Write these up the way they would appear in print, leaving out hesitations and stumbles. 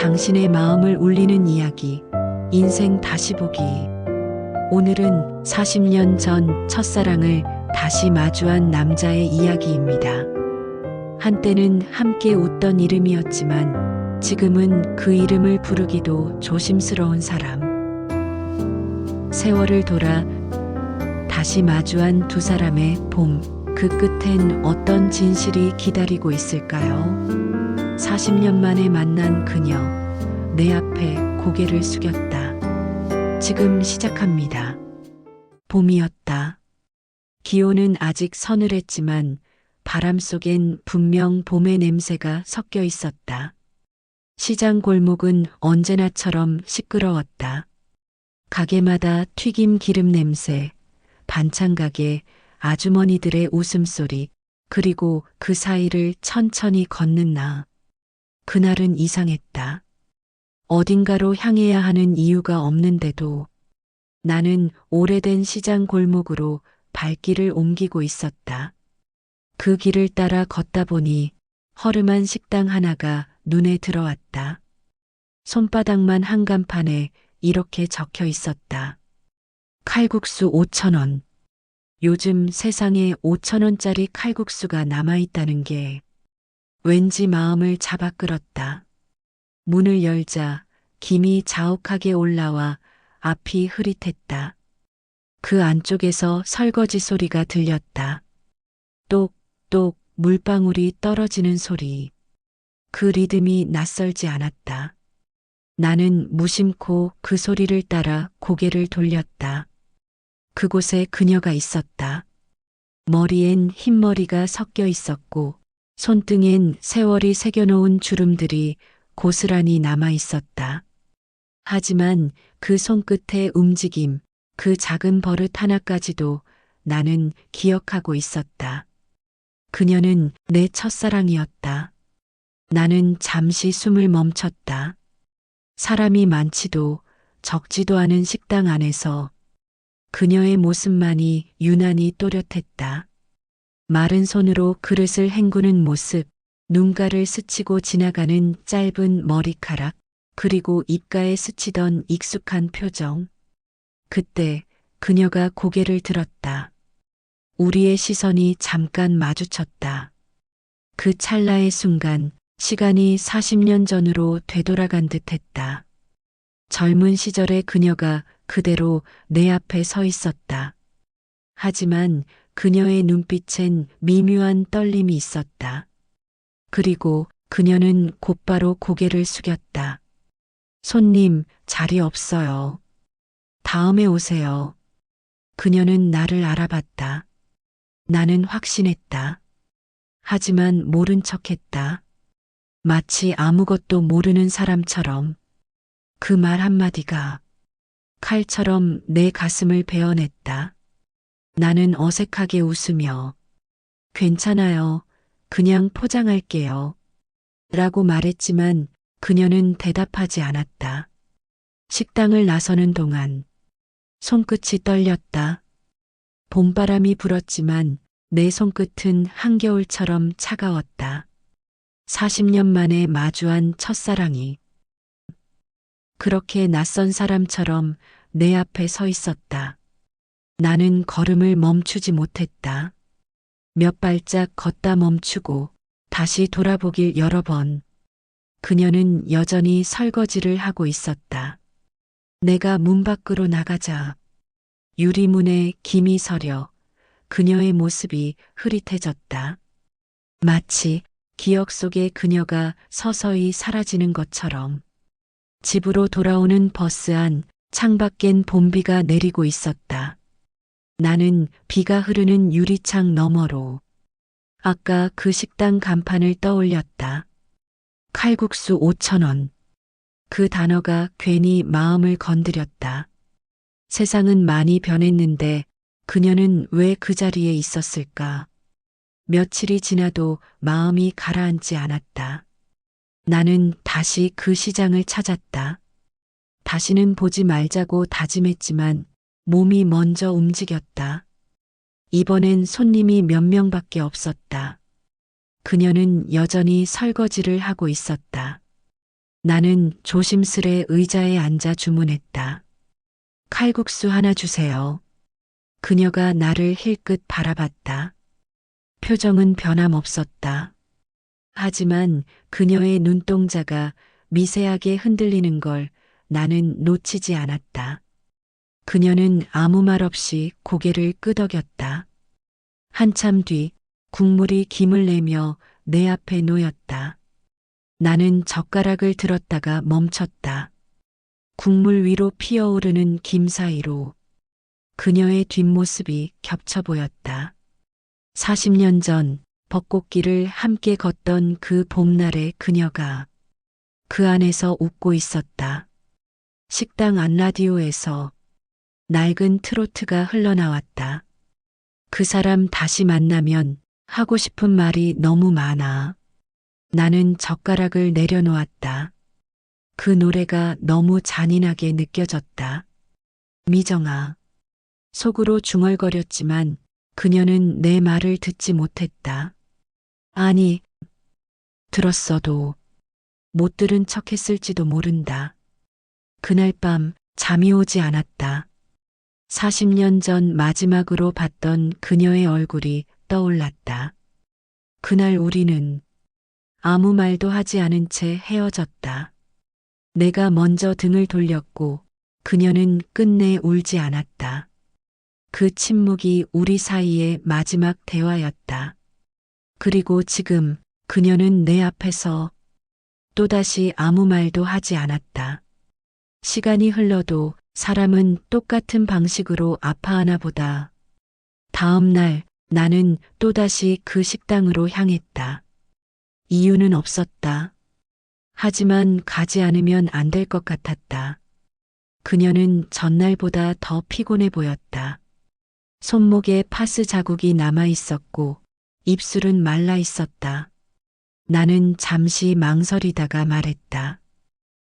당신의 마음을 울리는 이야기, 인생 다시 보기. 오늘은 40년 전 첫사랑을 다시 마주한 남자의 이야기입니다. 한때는 함께 웃던 이름이었지만 지금은 그 이름을 부르기도 조심스러운 사람. 세월을 돌아 다시 마주한 두 사람의 봄, 그 끝엔 어떤 진실이 기다리고 있을까요? 40년 만에 만난 그녀, 내 앞에 고개를 숙였다. 지금 시작합니다. 봄이었다. 기온은 아직 서늘했지만 바람 속엔 분명 봄의 냄새가 섞여 있었다. 시장 골목은 언제나처럼 시끄러웠다. 가게마다 튀김 기름 냄새, 반찬 가게, 아주머니들의 웃음소리, 그리고 그 사이를 천천히 걷는 나. 그날은 이상했다. 어딘가로 향해야 하는 이유가 없는데도 나는 오래된 시장 골목으로 발길을 옮기고 있었다. 그 길을 따라 걷다 보니 허름한 식당 하나가 눈에 들어왔다. 손바닥만 한간판에 이렇게 적혀 있었다. 칼국수 5,000원. 요즘 세상에 5,000원짜리 칼국수가 남아있다는 게 왠지 마음을 잡아 끌었다. 문을 열자 김이 자욱하게 올라와 앞이 흐릿했다. 그 안쪽에서 설거지 소리가 들렸다. 똑똑 물방울이 떨어지는 소리. 그 리듬이 낯설지 않았다. 나는 무심코 그 소리를 따라 고개를 돌렸다. 그곳에 그녀가 있었다. 머리엔 흰머리가 섞여 있었고 손등엔 세월이 새겨놓은 주름들이 고스란히 남아 있었다. 하지만 그 손끝의 움직임, 그 작은 버릇 하나까지도 나는 기억하고 있었다. 그녀는 내 첫사랑이었다. 나는 잠시 숨을 멈췄다. 사람이 많지도 적지도 않은 식당 안에서 그녀의 모습만이 유난히 또렷했다. 마른 손으로 그릇을 헹구는 모습, 눈가를 스치고 지나가는 짧은 머리카락, 그리고 입가에 스치던 익숙한 표정. 그때 그녀가 고개를 들었다. 우리의 시선이 잠깐 마주쳤다. 그 찰나의 순간 시간이 40년 전으로 되돌아간 듯했다. 젊은 시절의 그녀가 그대로 내 앞에 서 있었다. 하지만 그녀의 눈빛엔 미묘한 떨림이 있었다. 그리고 그녀는 곧바로 고개를 숙였다. 손님, 자리 없어요. 다음에 오세요. 그녀는 나를 알아봤다. 나는 확신했다. 하지만 모른 척했다. 마치 아무것도 모르는 사람처럼. 그 말 한마디가 칼처럼 내 가슴을 베어냈다. 나는 어색하게 웃으며 괜찮아요. 그냥 포장할게요. 라고 말했지만 그녀는 대답하지 않았다. 식당을 나서는 동안 손끝이 떨렸다. 봄바람이 불었지만 내 손끝은 한겨울처럼 차가웠다. 40년 만에 마주한 첫사랑이 그렇게 낯선 사람처럼 내 앞에 서 있었다. 나는 걸음을 멈추지 못했다. 몇 발짝 걷다 멈추고 다시 돌아보길 여러 번. 그녀는 여전히 설거지를 하고 있었다. 내가 문 밖으로 나가자 유리문에 김이 서려 그녀의 모습이 흐릿해졌다. 마치 기억 속에 그녀가 서서히 사라지는 것처럼. 집으로 돌아오는 버스 안 창밖엔 봄비가 내리고 있었다. 나는 비가 흐르는 유리창 너머로 아까 그 식당 간판을 떠올렸다. 칼국수 5,000원. 그 단어가 괜히 마음을 건드렸다. 세상은 많이 변했는데 그녀는 왜 그 자리에 있었을까? 며칠이 지나도 마음이 가라앉지 않았다. 나는 다시 그 시장을 찾았다. 다시는 보지 말자고 다짐했지만 몸이 먼저 움직였다. 이번엔 손님이 몇 명밖에 없었다. 그녀는 여전히 설거지를 하고 있었다. 나는 조심스레 의자에 앉아 주문했다. 칼국수 하나 주세요. 그녀가 나를 힐끗 바라봤다. 표정은 변함없었다. 하지만 그녀의 눈동자가 미세하게 흔들리는 걸 나는 놓치지 않았다. 그녀는 아무 말 없이 고개를 끄덕였다. 한참 뒤 국물이 김을 내며 내 앞에 놓였다. 나는 젓가락을 들었다가 멈췄다. 국물 위로 피어오르는 김 사이로 그녀의 뒷모습이 겹쳐 보였다. 40년 전 벚꽃길을 함께 걷던 그 봄날의 그녀가 그 안에서 웃고 있었다. 식당 안 라디오에서 낡은 트로트가 흘러나왔다. 그 사람 다시 만나면 하고 싶은 말이 너무 많아. 나는 젓가락을 내려놓았다. 그 노래가 너무 잔인하게 느껴졌다. 미정아. 속으로 중얼거렸지만 그녀는 내 말을 듣지 못했다. 아니, 들었어도 못 들은 척 했을지도 모른다. 그날 밤 잠이 오지 않았다. 40년 전 마지막으로 봤던 그녀의 얼굴이 떠올랐다. 그날 우리는 아무 말도 하지 않은 채 헤어졌다. 내가 먼저 등을 돌렸고 그녀는 끝내 울지 않았다. 그 침묵이 우리 사이의 마지막 대화였다. 그리고 지금 그녀는 내 앞에서 또다시 아무 말도 하지 않았다. 시간이 흘러도 사람은 똑같은 방식으로 아파하나 보다. 다음 날 나는 또다시 그 식당으로 향했다. 이유는 없었다. 하지만 가지 않으면 안 될 것 같았다. 그녀는 전날보다 더 피곤해 보였다. 손목에 파스 자국이 남아 있었고 입술은 말라 있었다. 나는 잠시 망설이다가 말했다.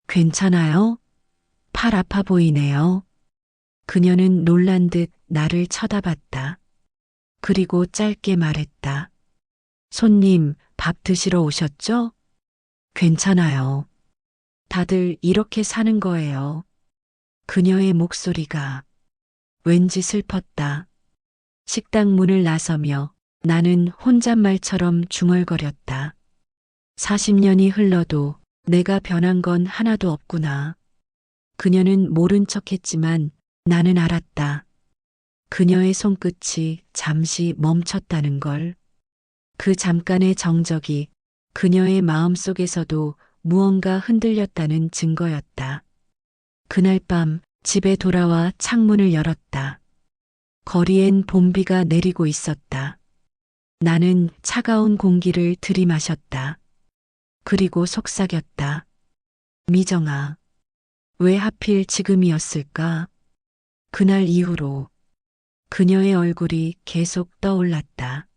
괜찮아요? 팔 아파 보이네요. 그녀는 놀란 듯 나를 쳐다봤다. 그리고 짧게 말했다. 손님, 밥 드시러 오셨죠? 괜찮아요. 다들 이렇게 사는 거예요. 그녀의 목소리가 왠지 슬펐다. 식당 문을 나서며 나는 혼잣말처럼 중얼거렸다. 40년이 흘러도 내가 변한 건 하나도 없구나. 그녀는 모른 척했지만 나는 알았다. 그녀의 손끝이 잠시 멈췄다는 걸. 그 잠깐의 정적이 그녀의 마음속에서도 무언가 흔들렸다는 증거였다. 그날 밤 집에 돌아와 창문을 열었다. 거리엔 봄비가 내리고 있었다. 나는 차가운 공기를 들이마셨다. 그리고 속삭였다. 미정아, 왜 하필 지금이었을까? 그날 이후로 그녀의 얼굴이 계속 떠올랐다.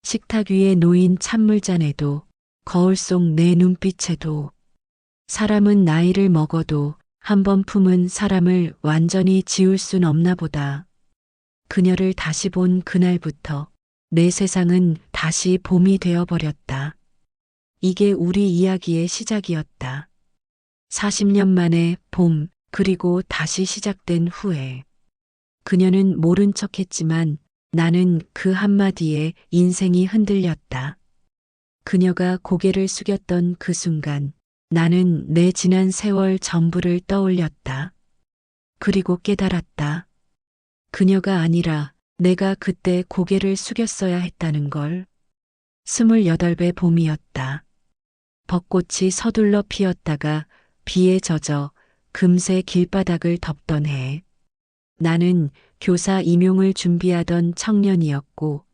식탁 위에 놓인 찬물잔에도 거울 속 내 눈빛에도 사람은 나이를 먹어도 한 번 품은 사람을 완전히 지울 순 없나 보다. 그녀를 다시 본 그날부터 내 세상은 다시 봄이 되어버렸다. 이게 우리 이야기의 시작이었다. 40년 만에 봄, 그리고 다시 시작된 후에. 그녀는 모른 척했지만 나는 그 한마디에 인생이 흔들렸다. 그녀가 고개를 숙였던 그 순간 나는 내 지난 세월 전부를 떠올렸다. 그리고 깨달았다. 그녀가 아니라 내가 그때 고개를 숙였어야 했다는 걸. 28배 봄이었다. 벚꽃이 서둘러 피었다가 비에 젖어 금세 길바닥을 덮던 해. 나는 교사 임용을 준비하던 청년이었고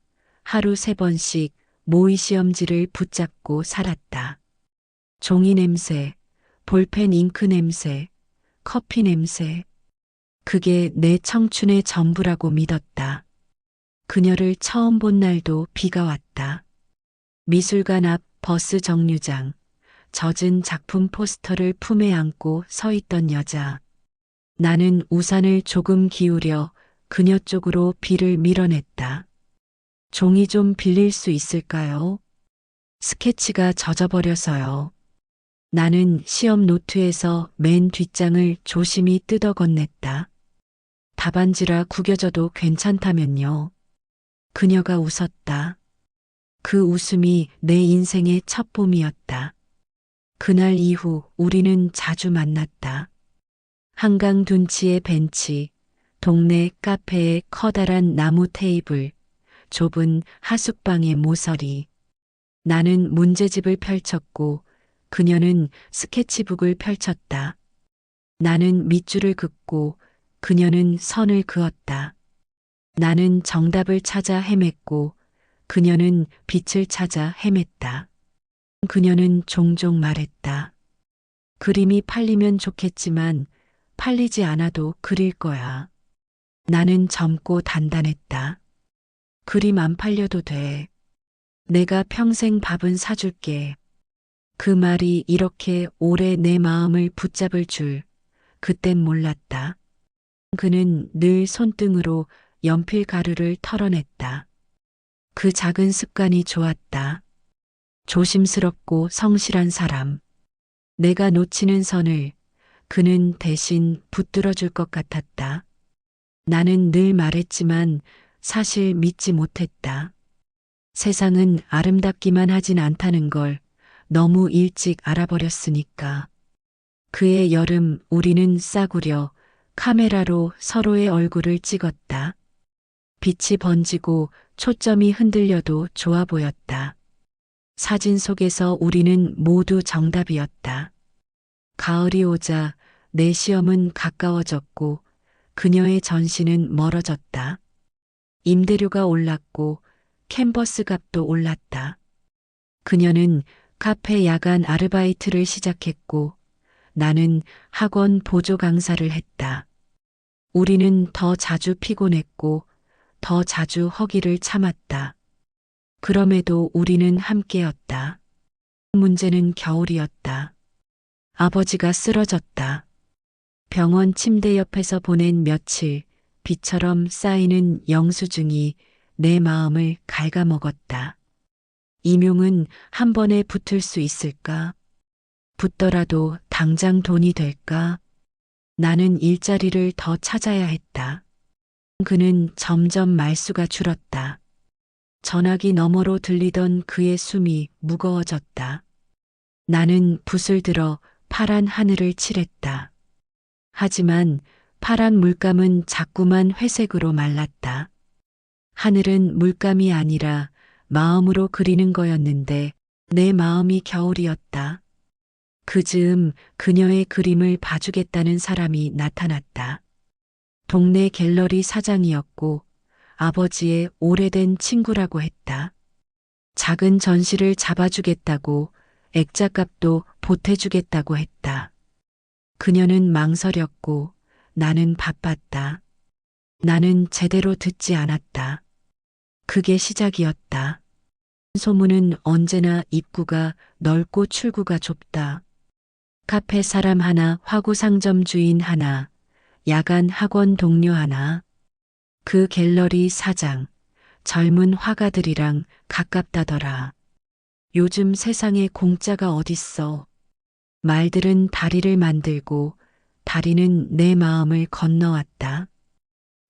하루 3번씩 모의 시험지를 붙잡고 살았다. 종이 냄새, 볼펜 잉크 냄새, 커피 냄새. 그게 내 청춘의 전부라고 믿었다. 그녀를 처음 본 날도 비가 왔다. 미술관 앞 버스 정류장, 젖은 작품 포스터를 품에 안고 서 있던 여자. 나는 우산을 조금 기울여 그녀 쪽으로 비를 밀어냈다. 종이 좀 빌릴 수 있을까요? 스케치가 젖어버려서요. 나는 시험 노트에서 맨 뒷장을 조심히 뜯어 건넸다. 답안지라 구겨져도 괜찮다면요. 그녀가 웃었다. 그 웃음이 내 인생의 첫 봄이었다. 그날 이후 우리는 자주 만났다. 한강 둔치의 벤치, 동네 카페의 커다란 나무 테이블, 좁은 하숙방의 모서리. 나는 문제집을 펼쳤고 그녀는 스케치북을 펼쳤다. 나는 밑줄을 긋고 그녀는 선을 그었다. 나는 정답을 찾아 헤맸고 그녀는 빛을 찾아 헤맸다. 그녀는 종종 말했다. 그림이 팔리면 좋겠지만 팔리지 않아도 그릴 거야. 나는 젊고 단단했다. 그림 안 팔려도 돼. 내가 평생 밥은 사줄게. 그 말이 이렇게 오래 내 마음을 붙잡을 줄 그땐 몰랐다. 그는 늘 손등으로 연필 가루를 털어냈다. 그 작은 습관이 좋았다. 조심스럽고 성실한 사람. 내가 놓치는 선을 그는 대신 붙들어 줄 것 같았다. 나는 늘 말했지만 사실 믿지 못했다. 세상은 아름답기만 하진 않다는 걸 너무 일찍 알아버렸으니까. 그해 여름 우리는 싸구려 카메라로 서로의 얼굴을 찍었다. 빛이 번지고 초점이 흔들려도 좋아 보였다. 사진 속에서 우리는 모두 정답이었다. 가을이 오자 내 시험은 가까워졌고 그녀의 전시는 멀어졌다. 임대료가 올랐고 캔버스 값도 올랐다. 그녀는 카페 야간 아르바이트를 시작했고 나는 학원 보조 강사를 했다. 우리는 더 자주 피곤했고 더 자주 허기를 참았다. 그럼에도 우리는 함께였다. 문제는 겨울이었다. 아버지가 쓰러졌다. 병원 침대 옆에서 보낸 며칠, 비처럼 쌓이는 영수증이 내 마음을 갉아먹었다. 임용은 한 번에 붙을 수 있을까? 붙더라도 당장 돈이 될까? 나는 일자리를 더 찾아야 했다. 그는 점점 말수가 줄었다. 전화기 너머로 들리던 그의 숨이 무거워졌다. 나는 붓을 들어 파란 하늘을 칠했다. 하지만 파란 물감은 자꾸만 회색으로 말랐다. 하늘은 물감이 아니라 마음으로 그리는 거였는데 내 마음이 겨울이었다. 그 즈음 그녀의 그림을 봐주겠다는 사람이 나타났다. 동네 갤러리 사장이었고 아버지의 오래된 친구라고 했다. 작은 전시를 잡아주겠다고 액자값도 보태주겠다고 했다. 그녀는 망설였고 나는 바빴다. 나는 제대로 듣지 않았다. 그게 시작이었다. 소문은 언제나 입구가 넓고 출구가 좁다. 카페 사람 하나, 화구 상점 주인 하나, 야간 학원 동료 하나, 그 갤러리 사장, 젊은 화가들이랑 가깝다더라. 요즘 세상에 공짜가 어딨어. 말들은 다리를 만들고 다리는 내 마음을 건너왔다.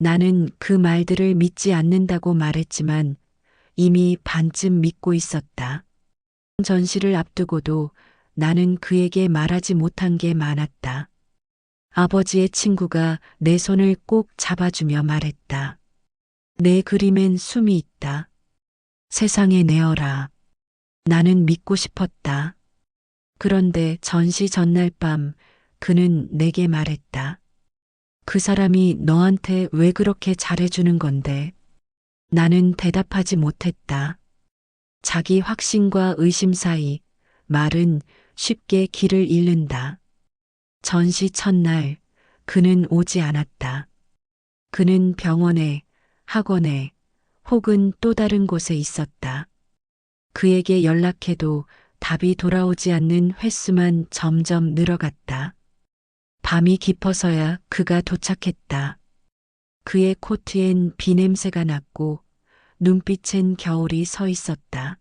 나는 그 말들을 믿지 않는다고 말했지만 이미 반쯤 믿고 있었다. 전시를 앞두고도 나는 그에게 말하지 못한 게 많았다. 아버지의 친구가 내 손을 꼭 잡아주며 말했다. 내 그림엔 숨이 있다. 세상에 내어라. 나는 믿고 싶었다. 그런데 전시 전날 밤 그는 내게 말했다. 그 사람이 너한테 왜 그렇게 잘해주는 건데? 나는 대답하지 못했다. 자기 확신과 의심 사이 말은 쉽게 길을 잃는다. 전시 첫날 그는 오지 않았다. 그는 병원에, 학원에 혹은 또 다른 곳에 있었다. 그에게 연락해도 답이 돌아오지 않는 횟수만 점점 늘어갔다. 밤이 깊어서야 그가 도착했다. 그의 코트엔 비 냄새가 났고 눈빛엔 겨울이 서 있었다.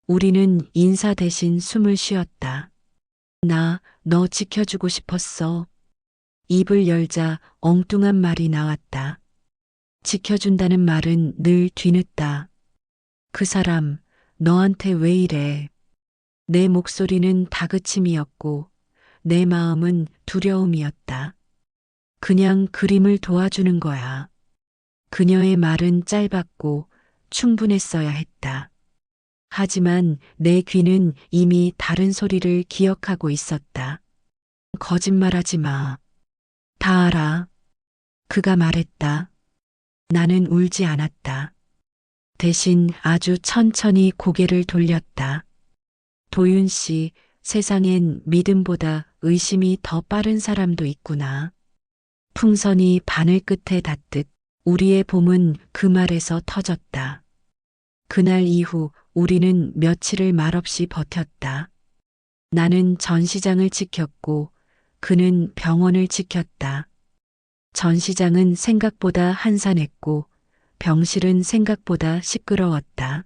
우리는 인사 대신 숨을 쉬었다. 나 너 지켜주고 싶었어. 입을 열자 엉뚱한 말이 나왔다. 지켜준다는 말은 늘 뒤늦다. 그 사람, 너한테 왜 이래? 내 목소리는 다그침이었고, 내 마음은 두려움이었다. 그냥 그림을 도와주는 거야. 그녀의 말은 짧았고 충분했어야 했다. 하지만 내 귀는 이미 다른 소리를 기억하고 있었다. 거짓말하지 마. 다 알아. 그가 말했다. 나는 울지 않았다. 대신 아주 천천히 고개를 돌렸다. 도윤 씨, 세상엔 믿음보다 의심이 더 빠른 사람도 있구나. 풍선이 바늘 끝에 닿듯 우리의 봄은 그 말에서 터졌다. 그날 이후 우리는 며칠을 말없이 버텼다. 나는 전시장을 지켰고 그는 병원을 지켰다. 전시장은 생각보다 한산했고 병실은 생각보다 시끄러웠다.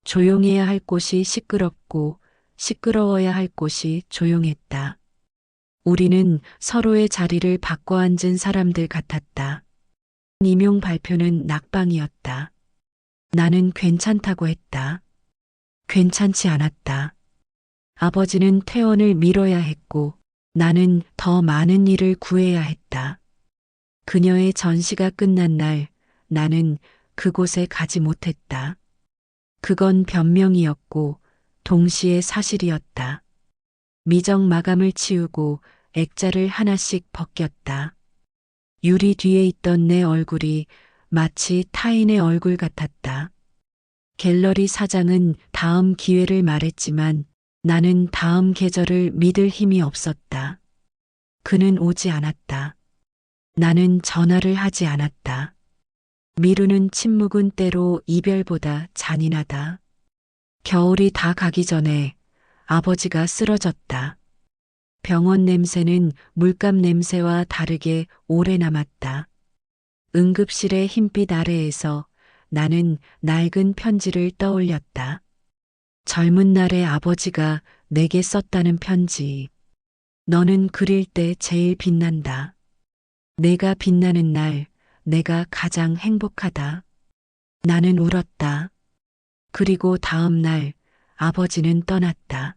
조용해야 할 곳이 시끄럽고 시끄러워야 할 곳이 조용했다. 우리는 서로의 자리를 바꿔 앉은 사람들 같았다. 임용 발표는 낙방이었다. 나는 괜찮다고 했다. 괜찮지 않았다. 아버지는 퇴원을 미뤄야 했고 나는 더 많은 일을 구해야 했다. 그녀의 전시가 끝난 날 나는 그곳에 가지 못했다. 그건 변명이었고 동시에 사실이었다. 미정 마감을 치우고 액자를 하나씩 벗겼다. 유리 뒤에 있던 내 얼굴이 마치 타인의 얼굴 같았다. 갤러리 사장은 다음 기회를 말했지만 나는 다음 계절을 믿을 힘이 없었다. 그는 오지 않았다. 나는 전화를 하지 않았다. 미루는 침묵은 때로 이별보다 잔인하다. 겨울이 다 가기 전에 아버지가 쓰러졌다. 병원 냄새는 물감 냄새와 다르게 오래 남았다. 응급실의 흰빛 아래에서 나는 낡은 편지를 떠올렸다. 젊은 날의 아버지가 내게 썼다는 편지. 너는 그릴 때 제일 빛난다. 내가 빛나는 날 내가 가장 행복하다. 나는 울었다. 그리고 다음 날 아버지는 떠났다.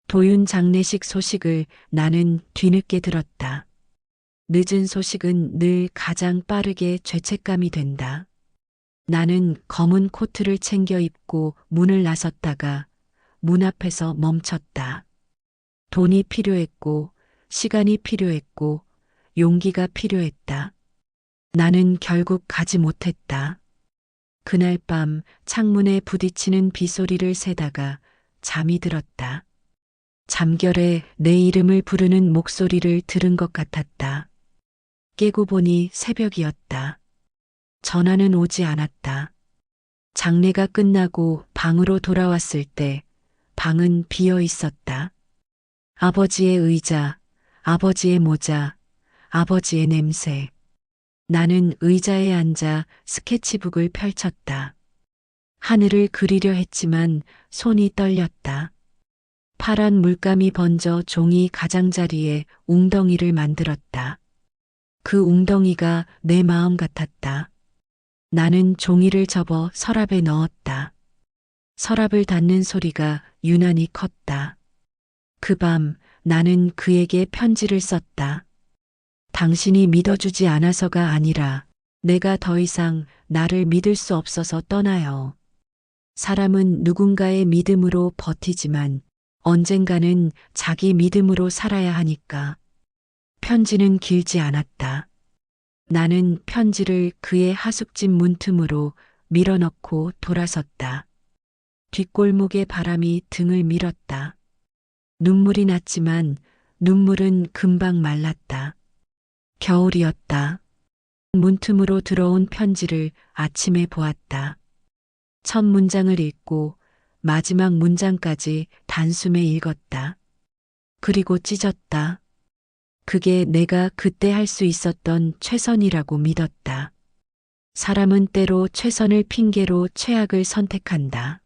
도윤 장례식 소식을 나는 뒤늦게 들었다. 늦은 소식은 늘 가장 빠르게 죄책감이 된다. 나는 검은 코트를 챙겨 입고 문을 나섰다가 문 앞에서 멈췄다. 돈이 필요했고 시간이 필요했고 용기가 필요했다. 나는 결국 가지 못했다. 그날 밤 창문에 부딪히는 빗소리를 새다가 잠이 들었다. 잠결에 내 이름을 부르는 목소리를 들은 것 같았다. 깨고 보니 새벽이었다. 전화는 오지 않았다. 장례가 끝나고 방으로 돌아왔을 때 방은 비어 있었다. 아버지의 의자, 아버지의 모자, 아버지의 냄새. 나는 의자에 앉아 스케치북을 펼쳤다. 하늘을 그리려 했지만 손이 떨렸다. 파란 물감이 번져 종이 가장자리에 웅덩이를 만들었다. 그 웅덩이가 내 마음 같았다. 나는 종이를 접어 서랍에 넣었다. 서랍을 닫는 소리가 유난히 컸다. 그 밤 나는 그에게 편지를 썼다. 당신이 믿어주지 않아서가 아니라 내가 더 이상 나를 믿을 수 없어서 떠나요. 사람은 누군가의 믿음으로 버티지만 언젠가는 자기 믿음으로 살아야 하니까. 편지는 길지 않았다. 나는 편지를 그의 하숙집 문틈으로 밀어넣고 돌아섰다. 뒷골목의 바람이 등을 밀었다. 눈물이 났지만 눈물은 금방 말랐다. 겨울이었다. 문틈으로 들어온 편지를 아침에 보았다. 첫 문장을 읽고 마지막 문장까지 단숨에 읽었다. 그리고 찢었다. 그게 내가 그때 할 수 있었던 최선이라고 믿었다. 사람은 때로 최선을 핑계로 최악을 선택한다.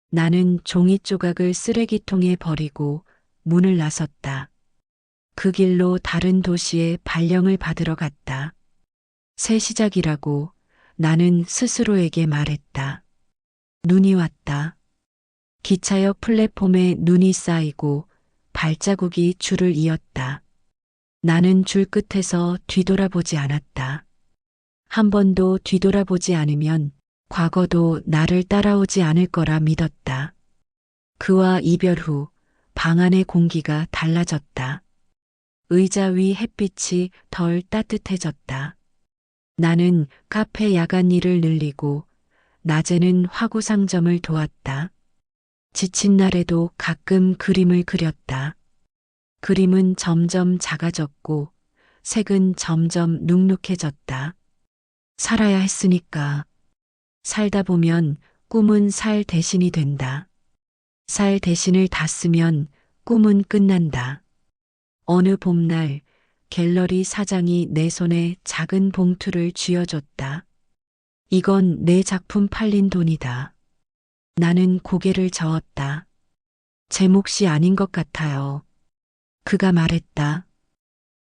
나는 종이 조각을 쓰레기통에 버리고 문을 나섰다. 그 길로 다른 도시에 발령을 받으러 갔다. 새 시작이라고 나는 스스로에게 말했다. 눈이 왔다. 기차역 플랫폼에 눈이 쌓이고 발자국이 줄을 이었다. 나는 줄 끝에서 뒤돌아보지 않았다. 한 번도 뒤돌아보지 않으면 과거도 나를 따라오지 않을 거라 믿었다. 그와 이별 후 방 안의 공기가 달라졌다. 의자 위 햇빛이 덜 따뜻해졌다. 나는 카페 야간 일을 늘리고 낮에는 화구 상점을 도왔다. 지친 날에도 가끔 그림을 그렸다. 그림은 점점 작아졌고 색은 점점 눅눅해졌다. 살아야 했으니까. 살다 보면 꿈은 살 대신이 된다. 살 대신을 다 쓰면 꿈은 끝난다. 어느 봄날 갤러리 사장이 내 손에 작은 봉투를 쥐어줬다. 이건 내 작품 팔린 돈이다. 나는 고개를 저었다. 제 몫이 아닌 것 같아요. 그가 말했다.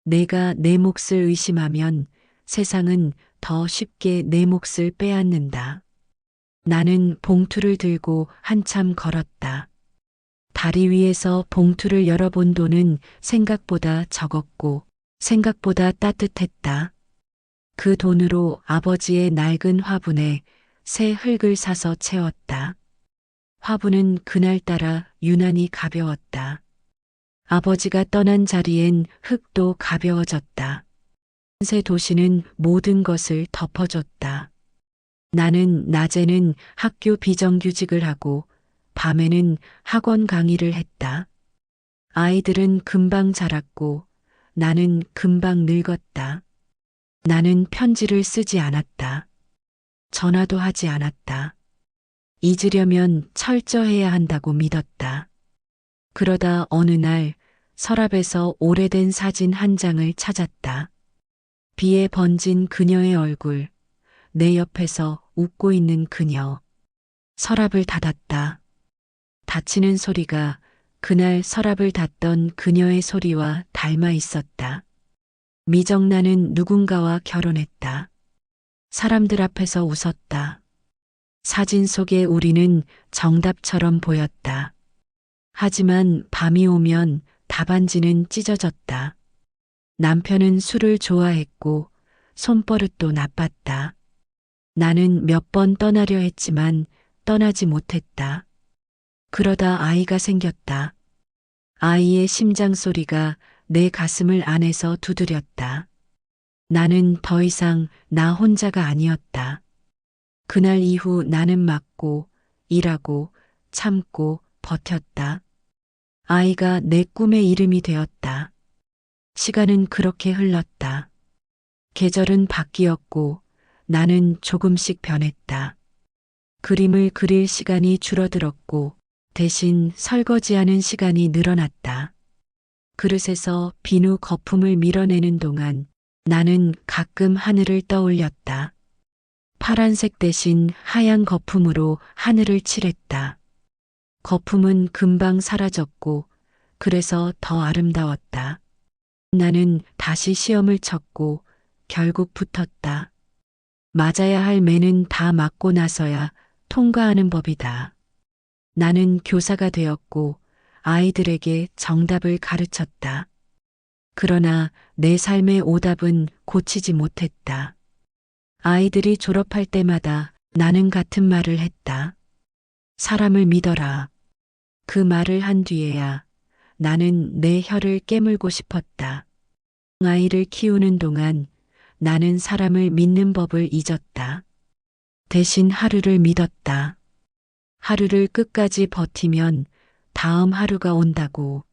내가 내 몫을 의심하면 세상은 더 쉽게 내 몫을 빼앗는다. 나는 봉투를 들고 한참 걸었다. 다리 위에서 봉투를 열어본 돈은 생각보다 적었고 생각보다 따뜻했다. 그 돈으로 아버지의 낡은 화분에 새 흙을 사서 채웠다. 화분은 그날따라 유난히 가벼웠다. 아버지가 떠난 자리엔 흙도 가벼워졌다. 새 도시는 모든 것을 덮어줬다. 나는 낮에는 학교 비정규직을 하고 밤에는 학원 강의를 했다. 아이들은 금방 자랐고 나는 금방 늙었다. 나는 편지를 쓰지 않았다. 전화도 하지 않았다. 잊으려면 철저해야 한다고 믿었다. 그러다 어느 날 서랍에서 오래된 사진 한 장을 찾았다. 비에 번진 그녀의 얼굴, 내 옆에서 웃고 있는 그녀. 서랍을 닫았다. 닫히는 소리가 그날 서랍을 닫던 그녀의 소리와 닮아 있었다. 미정나는 누군가와 결혼했다. 사람들 앞에서 웃었다. 사진 속의 우리는 정답처럼 보였다. 하지만 밤이 오면 답안지는 찢어졌다. 남편은 술을 좋아했고 손버릇도 나빴다. 나는 몇 번 떠나려 했지만 떠나지 못했다. 그러다 아이가 생겼다. 아이의 심장 소리가 내 가슴을 안에서 두드렸다. 나는 더 이상 나 혼자가 아니었다. 그날 이후 나는 맞고 일하고 참고 버텼다. 아이가 내 꿈의 이름이 되었다. 시간은 그렇게 흘렀다. 계절은 바뀌었고 나는 조금씩 변했다. 그림을 그릴 시간이 줄어들었고 대신 설거지하는 시간이 늘어났다. 그릇에서 비누 거품을 밀어내는 동안 나는 가끔 하늘을 떠올렸다. 파란색 대신 하얀 거품으로 하늘을 칠했다. 거품은 금방 사라졌고 그래서 더 아름다웠다. 나는 다시 시험을 쳤고 결국 붙었다. 맞아야 할 매는 다 맞고 나서야 통과하는 법이다. 나는 교사가 되었고 아이들에게 정답을 가르쳤다. 그러나 내 삶의 오답은 고치지 못했다. 아이들이 졸업할 때마다 나는 같은 말을 했다. 사람을 믿어라. 그 말을 한 뒤에야 나는 내 혀를 깨물고 싶었다. 아이를 키우는 동안 나는 사람을 믿는 법을 잊었다. 대신 하루를 믿었다. 하루를 끝까지 버티면 다음 하루가 온다고.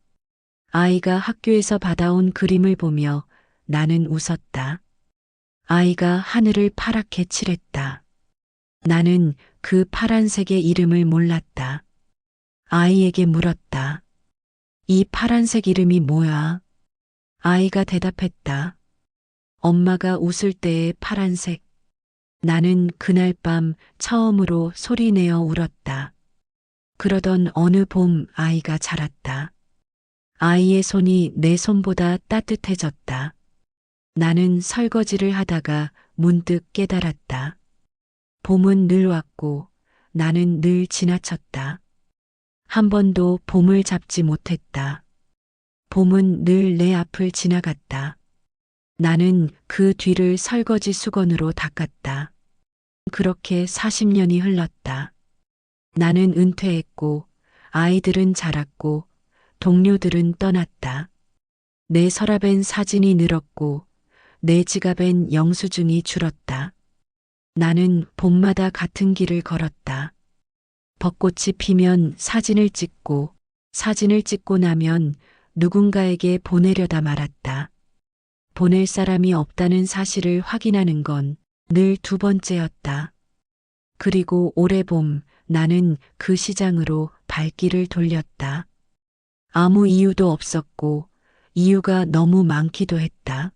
아이가 학교에서 받아온 그림을 보며 나는 웃었다. 아이가 하늘을 파랗게 칠했다. 나는 그 파란색의 이름을 몰랐다. 아이에게 물었다. 이 파란색 이름이 뭐야? 아이가 대답했다. 엄마가 웃을 때의 파란색. 나는 그날 밤 처음으로 소리내어 울었다. 그러던 어느 봄 아이가 자랐다. 아이의 손이 내 손보다 따뜻해졌다. 나는 설거지를 하다가 문득 깨달았다. 봄은 늘 왔고 나는 늘 지나쳤다. 한 번도 봄을 잡지 못했다. 봄은 늘 내 앞을 지나갔다. 나는 그 뒤를 설거지 수건으로 닦았다. 그렇게 40년이 흘렀다. 나는 은퇴했고 아이들은 자랐고 동료들은 떠났다. 내 서랍엔 사진이 늘었고 내 지갑엔 영수증이 줄었다. 나는 봄마다 같은 길을 걸었다. 벚꽃이 피면 사진을 찍고 사진을 찍고 나면 누군가에게 보내려다 말았다. 보낼 사람이 없다는 사실을 확인하는 건 늘 두 번째였다. 그리고 올해 봄 나는 그 시장으로 발길을 돌렸다. 아무 이유도 없었고 이유가 너무 많기도 했다.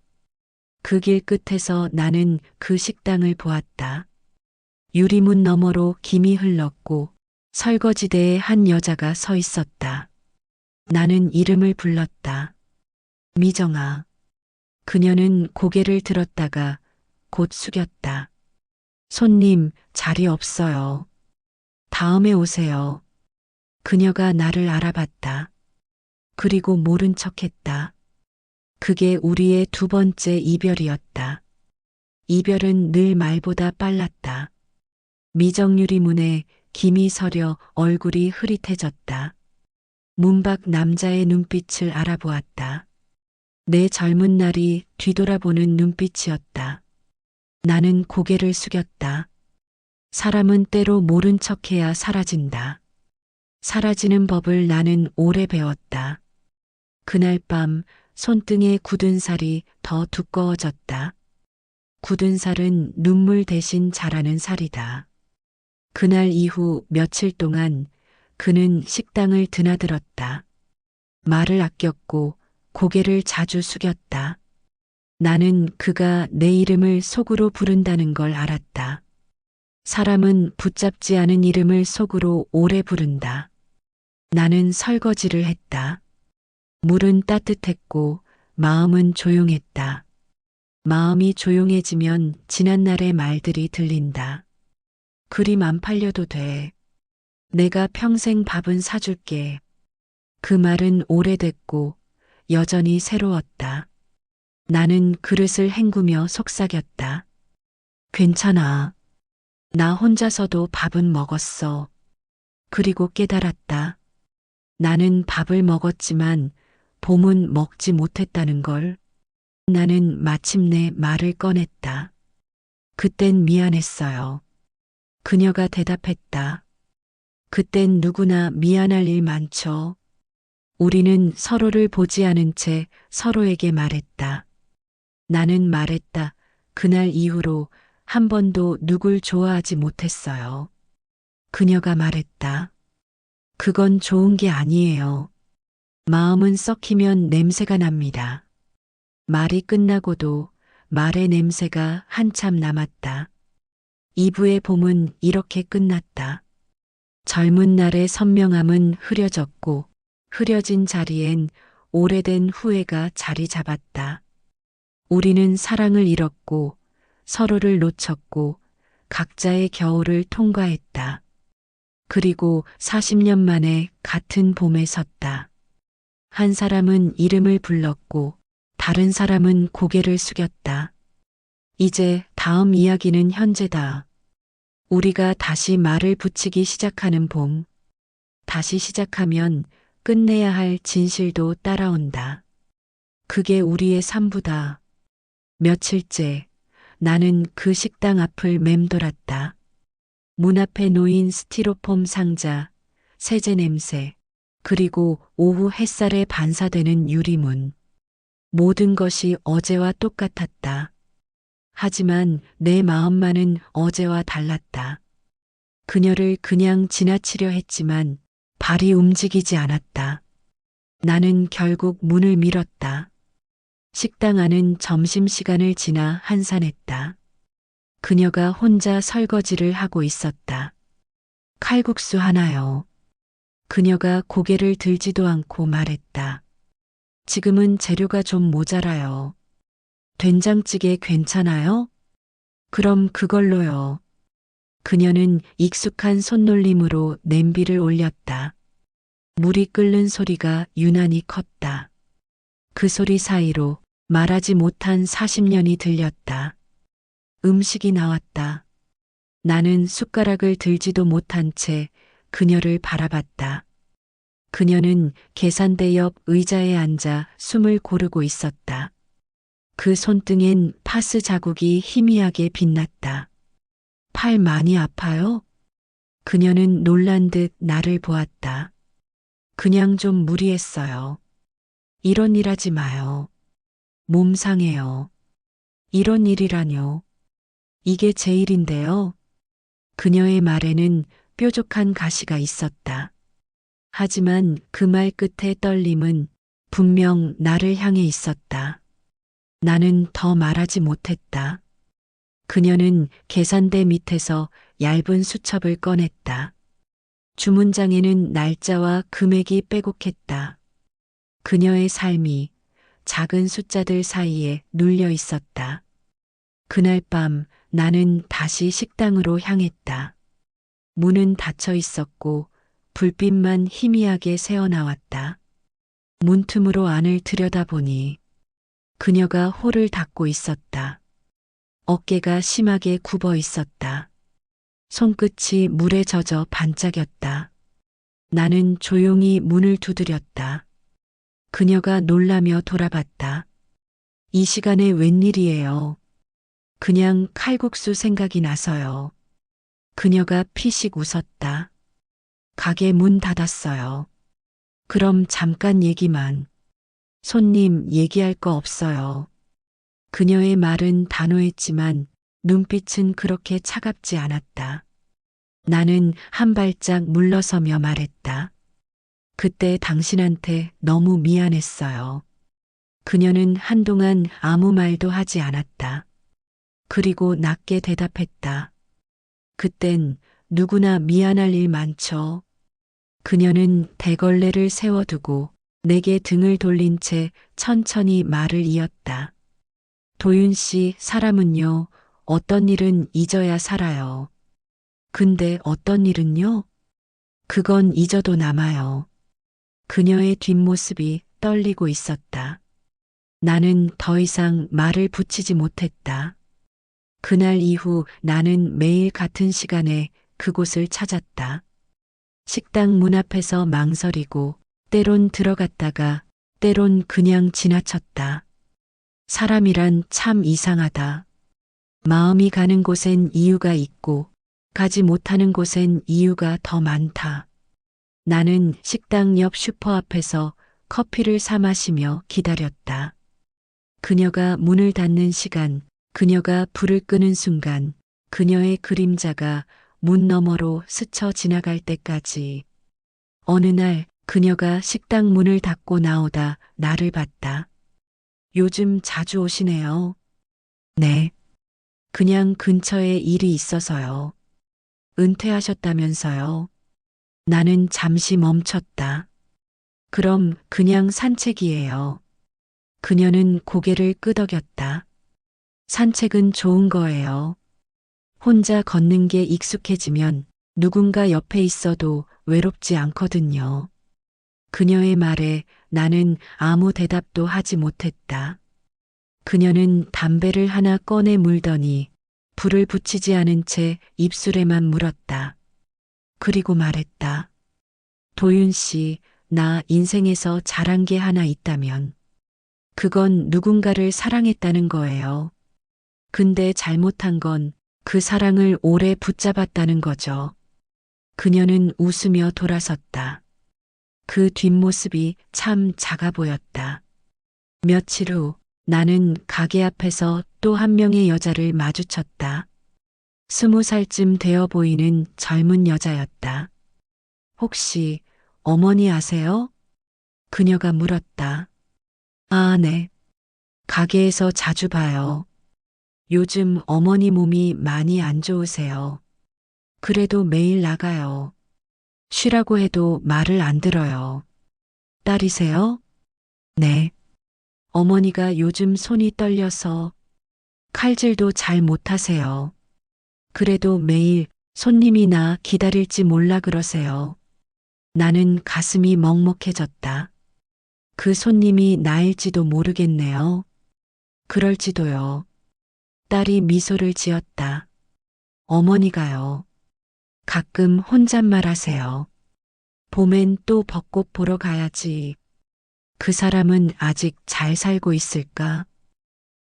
그 길 끝에서 나는 그 식당을 보았다. 유리문 너머로 김이 흘렀고 설거지대에 한 여자가 서 있었다. 나는 이름을 불렀다. 미정아. 그녀는 고개를 들었다가 곧 숙였다. 손님, 자리 없어요. 다음에 오세요. 그녀가 나를 알아봤다. 그리고 모른 척했다. 그게 우리의 두 번째 이별이었다. 이별은 늘 말보다 빨랐다. 미정유리 문에 김이 서려 얼굴이 흐릿해졌다. 문 밖 남자의 눈빛을 알아보았다. 내 젊은 날이 뒤돌아보는 눈빛이었다. 나는 고개를 숙였다. 사람은 때로 모른 척해야 사라진다. 사라지는 법을 나는 오래 배웠다. 그날 밤 손등에 굳은 살이 더 두꺼워졌다. 굳은 살은 눈물 대신 자라는 살이다. 그날 이후 며칠 동안 그는 식당을 드나들었다. 말을 아꼈고 고개를 자주 숙였다. 나는 그가 내 이름을 속으로 부른다는 걸 알았다. 사람은 붙잡지 않은 이름을 속으로 오래 부른다. 나는 설거지를 했다. 물은 따뜻했고 마음은 조용했다. 마음이 조용해지면 지난날의 말들이 들린다. 그림 안 팔려도 돼. 내가 평생 밥은 사줄게. 그 말은 오래됐고 여전히 새로웠다. 나는 그릇을 헹구며 속삭였다. 괜찮아. 나 혼자서도 밥은 먹었어. 그리고 깨달았다. 나는 밥을 먹었지만 봄은 먹지 못했다는 걸. 나는 마침내 말을 꺼냈다. 그땐 미안했어요. 그녀가 대답했다. 그땐 누구나 미안할 일 많죠. 우리는 서로를 보지 않은 채 서로에게 말했다. 나는 말했다. 그날 이후로 한 번도 누굴 좋아하지 못했어요. 그녀가 말했다. 그건 좋은 게 아니에요. 마음은 썩히면 냄새가 납니다. 말이 끝나고도 말의 냄새가 한참 남았다. 2부의 봄은 이렇게 끝났다. 젊은 날의 선명함은 흐려졌고 흐려진 자리엔 오래된 후회가 자리 잡았다. 우리는 사랑을 잃었고 서로를 놓쳤고 각자의 겨울을 통과했다. 그리고 40년 만에 같은 봄에 섰다. 한 사람은 이름을 불렀고 다른 사람은 고개를 숙였다. 이제 다음 이야기는 현재다. 우리가 다시 말을 붙이기 시작하는 봄. 다시 시작하면 끝내야 할 진실도 따라온다. 그게 우리의 3부다. 며칠째 나는 그 식당 앞을 맴돌았다. 문 앞에 놓인 스티로폼 상자, 세제 냄새, 그리고 오후 햇살에 반사되는 유리문. 모든 것이 어제와 똑같았다. 하지만 내 마음만은 어제와 달랐다. 그녀를 그냥 지나치려 했지만 발이 움직이지 않았다. 나는 결국 문을 밀었다. 식당 안은 점심시간을 지나 한산했다. 그녀가 혼자 설거지를 하고 있었다. 칼국수 하나요. 그녀가 고개를 들지도 않고 말했다. 지금은 재료가 좀 모자라요. 된장찌개 괜찮아요? 그럼 그걸로요. 그녀는 익숙한 손놀림으로 냄비를 올렸다. 물이 끓는 소리가 유난히 컸다. 그 소리 사이로 말하지 못한 40년이 들렸다. 음식이 나왔다. 나는 숟가락을 들지도 못한 채 그녀를 바라봤다. 그녀는 계산대 옆 의자에 앉아 숨을 고르고 있었다. 그 손등엔 파스 자국이 희미하게 빛났다. 팔 많이 아파요? 그녀는 놀란 듯 나를 보았다. 그냥 좀 무리했어요. 이런 일 하지 마요. 몸 상해요. 이런 일이라뇨. 이게 제 일인데요. 그녀의 말에는 뾰족한 가시가 있었다. 하지만 그 말 끝의 떨림은 분명 나를 향해 있었다. 나는 더 말하지 못했다. 그녀는 계산대 밑에서 얇은 수첩을 꺼냈다. 주문장에는 날짜와 금액이 빼곡했다. 그녀의 삶이 작은 숫자들 사이에 눌려 있었다. 그날 밤 나는 다시 식당으로 향했다. 문은 닫혀 있었고 불빛만 희미하게 새어나왔다. 문틈으로 안을 들여다보니 그녀가 홀을 닦고 있었다. 어깨가 심하게 굽어 있었다. 손끝이 물에 젖어 반짝였다. 나는 조용히 문을 두드렸다. 그녀가 놀라며 돌아봤다. 이 시간에 웬일이에요? 그냥 칼국수 생각이 나서요. 그녀가 피식 웃었다. 가게 문 닫았어요. 그럼 잠깐 얘기만. 손님 얘기할 거 없어요. 그녀의 말은 단호했지만 눈빛은 그렇게 차갑지 않았다. 나는 한 발짝 물러서며 말했다. 그때 당신한테 너무 미안했어요. 그녀는 한동안 아무 말도 하지 않았다. 그리고 낮게 대답했다. 그땐 누구나 미안할 일 많죠. 그녀는 대걸레를 세워두고 내게 등을 돌린 채 천천히 말을 이었다. 도윤 씨, 사람은요, 어떤 일은 잊어야 살아요. 근데 어떤 일은요? 그건 잊어도 남아요. 그녀의 뒷모습이 떨리고 있었다. 나는 더 이상 말을 붙이지 못했다. 그날 이후 나는 매일 같은 시간에 그곳을 찾았다. 식당 문 앞에서 망설이고 때론 들어갔다가 때론 그냥 지나쳤다. 사람이란 참 이상하다. 마음이 가는 곳엔 이유가 있고 가지 못하는 곳엔 이유가 더 많다. 나는 식당 옆 슈퍼 앞에서 커피를 사 마시며 기다렸다. 그녀가 문을 닫는 시간, 그녀가 불을 끄는 순간, 그녀의 그림자가 문 너머로 스쳐 지나갈 때까지. 어느 날 그녀가 식당 문을 닫고 나오다 나를 봤다. 요즘 자주 오시네요. 네. 그냥 근처에 일이 있어서요. 은퇴하셨다면서요. 나는 잠시 멈췄다. 그럼 그냥 산책이에요. 그녀는 고개를 끄덕였다. 산책은 좋은 거예요. 혼자 걷는 게 익숙해지면 누군가 옆에 있어도 외롭지 않거든요. 그녀의 말에 나는 아무 대답도 하지 못했다. 그녀는 담배를 하나 꺼내 물더니 불을 붙이지 않은 채 입술에만 물었다. 그리고 말했다. 도윤 씨, 나 인생에서 잘한 게 하나 있다면 그건 누군가를 사랑했다는 거예요. 근데 잘못한 건 그 사랑을 오래 붙잡았다는 거죠. 그녀는 웃으며 돌아섰다. 그 뒷모습이 참 작아 보였다. 며칠 후 나는 가게 앞에서 또 한 명의 여자를 마주쳤다. 20살쯤 되어 보이는 젊은 여자였다. 혹시 어머니 아세요? 그녀가 물었다. 아, 네. 가게에서 자주 봐요. 요즘 어머니 몸이 많이 안 좋으세요. 그래도 매일 나가요. 쉬라고 해도 말을 안 들어요. 딸이세요? 네. 어머니가 요즘 손이 떨려서 칼질도 잘 못하세요. 그래도 매일 손님이 나 기다릴지 몰라 그러세요. 나는 가슴이 먹먹해졌다. 그 손님이 나일지도 모르겠네요. 그럴지도요. 딸이 미소를 지었다. 어머니가요. 가끔 혼잣말 하세요. 봄엔 또 벚꽃 보러 가야지. 그 사람은 아직 잘 살고 있을까?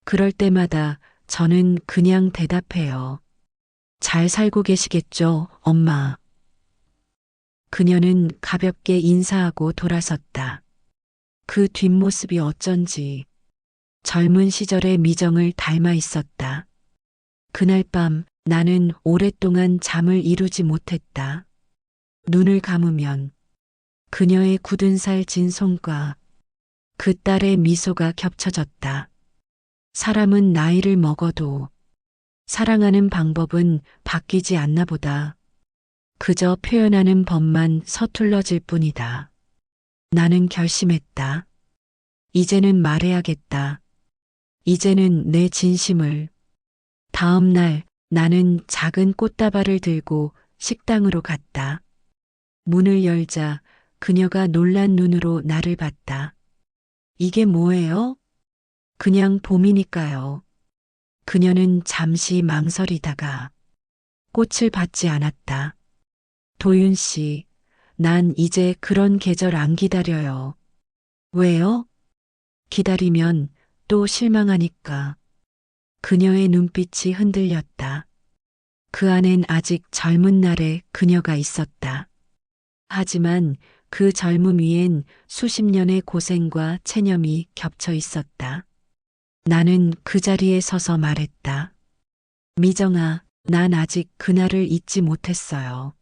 그럴 때마다 저는 그냥 대답해요. 잘 살고 계시겠죠, 엄마. 그녀는 가볍게 인사하고 돌아섰다. 그 뒷모습이 어쩐지 젊은 시절의 미정을 닮아 있었다. 그날 밤 나는 오랫동안 잠을 이루지 못했다. 눈을 감으면 그녀의 굳은 살 진 손과 그 딸의 미소가 겹쳐졌다. 사람은 나이를 먹어도 사랑하는 방법은 바뀌지 않나 보다. 그저 표현하는 법만 서툴러질 뿐이다. 나는 결심했다. 이제는 말해야겠다. 이제는 내 진심을. 다음 날 나는 작은 꽃다발을 들고 식당으로 갔다. 문을 열자 그녀가 놀란 눈으로 나를 봤다. 이게 뭐예요? 그냥 봄이니까요. 그녀는 잠시 망설이다가 꽃을 받지 않았다. 도윤 씨, 난 이제 그런 계절 안 기다려요. 왜요? 기다리면 또 실망하니까. 그녀의 눈빛이 흔들렸다. 그 안엔 아직 젊은 날의 그녀가 있었다. 하지만 그 젊음 위엔 수십 년의 고생과 체념이 겹쳐 있었다. 나는 그 자리에 서서 말했다. 미정아, 난 아직 그날을 잊지 못했어요.